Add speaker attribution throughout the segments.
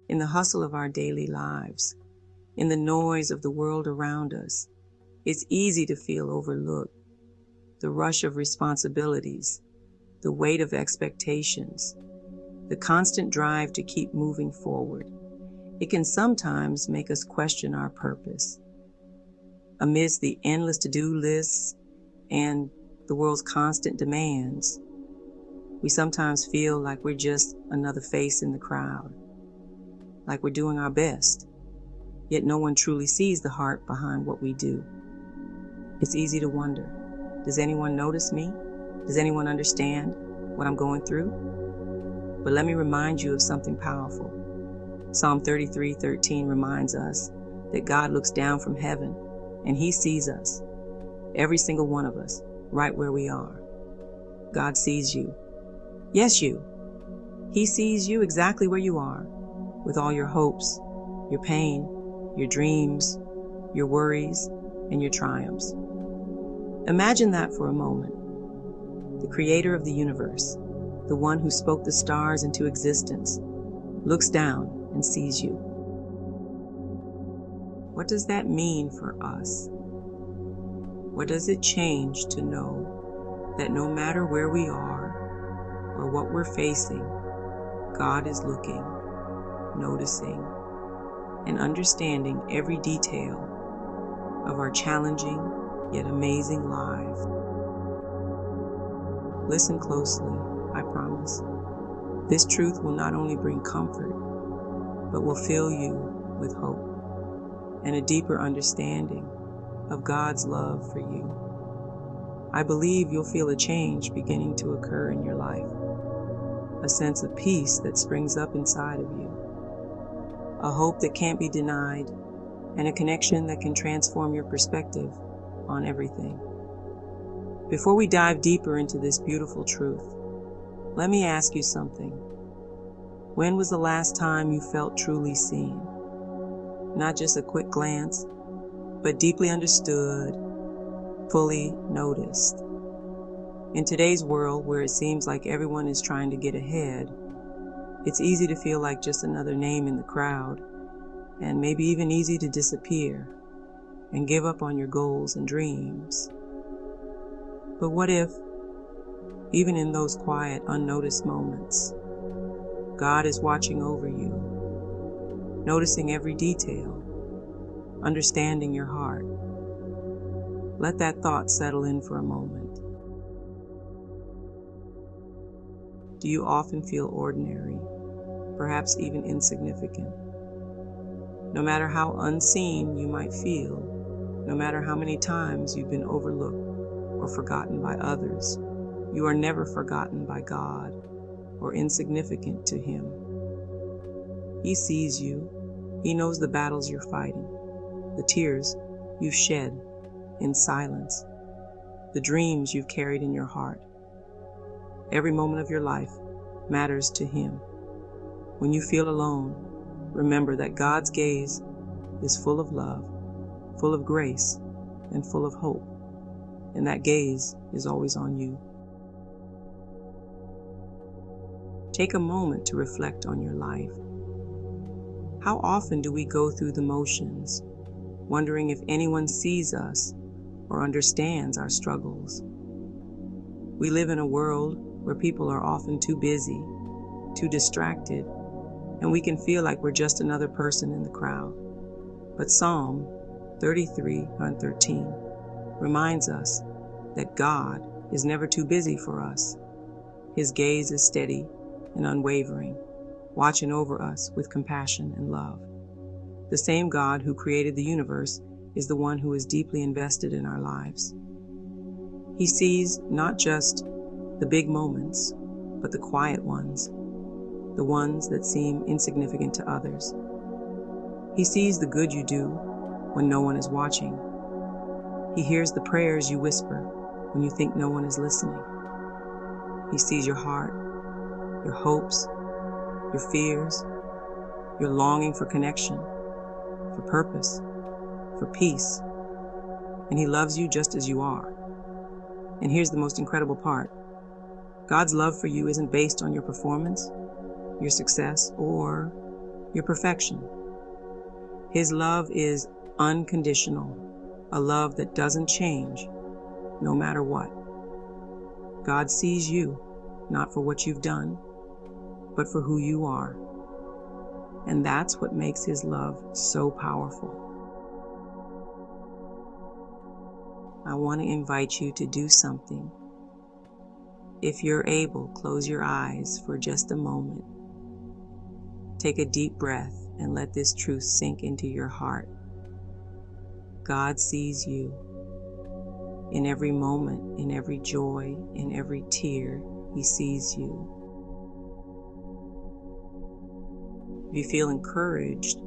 Speaker 1: in the hustle of our daily lives, in the noise of the world around us, it's easy to feel overlooked. The rush of responsibilities, the weight of expectations, the constant drive to keep moving forward, it can sometimes make us question our purpose. Amidst the endless to-do lists and the world's constant demands, we sometimes feel like we're just another face in the crowd, like we're doing our best, yet no one truly sees the heart behind what we do. It's easy to wonder, does anyone notice me? Does anyone understand what I'm going through? But let me remind you of something powerful. Psalm 33:13 reminds us that God looks down from heaven and He sees us, every single one of us, right where we are. God sees you. Yes, you. He sees you exactly where you are, with all your hopes, your pain, your dreams, your worries, and your triumphs. Imagine that for a moment. The creator of the universe, the one who spoke the stars into existence, looks down and sees you. What does that mean for us? What does it change to know that no matter where we are or what we're facing, God is looking, noticing, and understanding every detail of our challenging yet amazing lives? Listen closely, I promise. This truth will not only bring comfort, but will fill you with hope and a deeper understanding of God's love for you. I believe you'll feel a change beginning to occur in your life, a sense of peace that springs up inside of you, a hope that can't be denied, and a connection that can transform your perspective on everything. Before we dive deeper into this beautiful truth, let me ask you something. When was the last time you felt truly seen? Not just a quick glance, but deeply understood, fully noticed. In today's world, where it seems like everyone is trying to get ahead, it's easy to feel like just another name in the crowd, and maybe even easy to disappear and give up on your goals and dreams. But what if, even in those quiet, unnoticed moments, God is watching over you, noticing every detail, understanding your heart? Let that thought settle in for a moment. Do you often feel ordinary, perhaps even insignificant? No matter how unseen you might feel, no matter how many times you've been overlooked or forgotten by others, you are never forgotten by God or insignificant to Him. He sees you. He knows the battles you're fighting, the tears you've shed in silence, the dreams you've carried in your heart. Every moment of your life matters to Him. When you feel alone, remember that God's gaze is full of love, full of grace, and full of hope, and that gaze is always on you. Take a moment to reflect on your life. How often do we go through the motions, wondering if anyone sees us or understands our struggles? We live in a world where people are often too busy, too distracted, and we can feel like we're just another person in the crowd. But Psalm 33:13 reminds us that God is never too busy for us. His gaze is steady and unwavering, watching over us with compassion and love. The same God who created the universe is the one who is deeply invested in our lives. He sees not just the big moments, but the quiet ones, the ones that seem insignificant to others. He sees the good you do when no one is watching. He hears the prayers you whisper when you think no one is listening. He sees your heart, your hopes, your fears, your longing for connection, for purpose, for peace. And He loves you just as you are. And here's the most incredible part. God's love for you isn't based on your performance, your success, or your perfection. His love is unconditional, a love that doesn't change no matter what. God sees you not for what you've done, but for who you are. And that's what makes His love so powerful. I want to invite you to do something. If you're able, close your eyes for just a moment. Take a deep breath and let this truth sink into your heart. God sees you. In every moment, in every joy, in every tear, He sees you. If you feel encouraged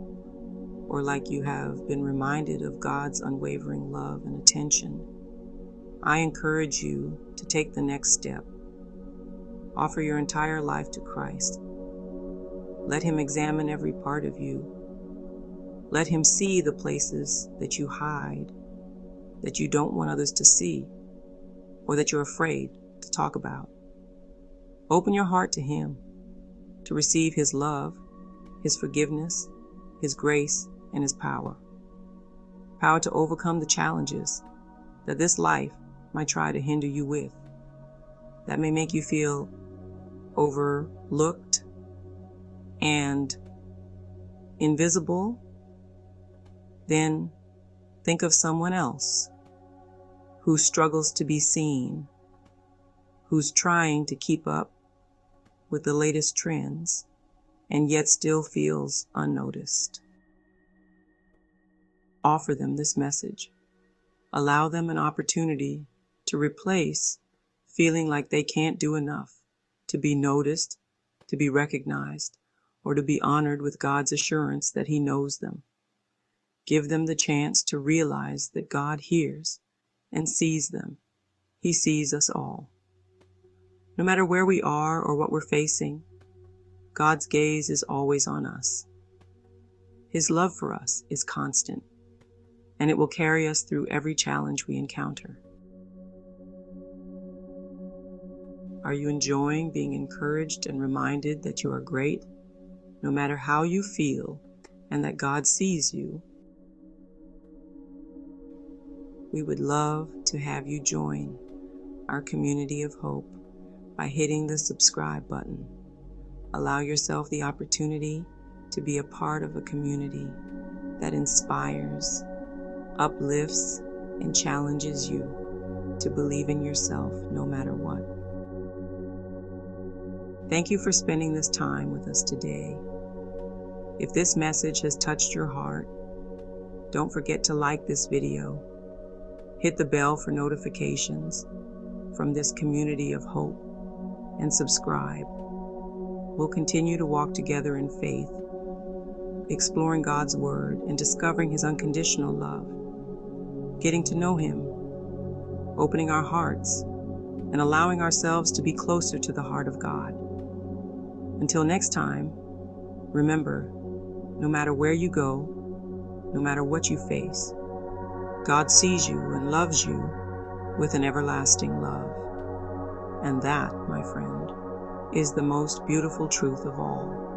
Speaker 1: or like you have been reminded of God's unwavering love and attention, I encourage you to take the next step. Offer your entire life to Christ. Let Him examine every part of you. Let Him see the places that you hide, that you don't want others to see, or that you're afraid to talk about. Open your heart to Him to receive His love, His forgiveness, His grace, and His power. Power to overcome the challenges that this life might try to hinder you with, that may make you feel overlooked and invisible. Then think of someone else who struggles to be seen, who's trying to keep up with the latest trends, and yet still feels unnoticed. Offer them this message. Allow them an opportunity to replace feeling like they can't do enough to be noticed, to be recognized, or to be honored with God's assurance that He knows them. Give them the chance to realize that God hears and sees them. He sees us all. No matter where we are or what we're facing, God's gaze is always on us. His love for us is constant, and it will carry us through every challenge we encounter. Are you enjoying being encouraged and reminded that you are great, no matter how you feel, and that God sees you? We would love to have you join our community of hope by hitting the subscribe button. Allow yourself the opportunity to be a part of a community that inspires, uplifts, and challenges you to believe in yourself no matter what. Thank you for spending this time with us today. If this message has touched your heart, don't forget to like this video. Hit the bell for notifications from this community of hope and subscribe. We'll continue to walk together in faith, exploring God's Word and discovering His unconditional love, getting to know Him, opening our hearts, and allowing ourselves to be closer to the heart of God. Until next time, remember, no matter where you go, no matter what you face, God sees you and loves you with an everlasting love. And that, my friend, is the most beautiful truth of all.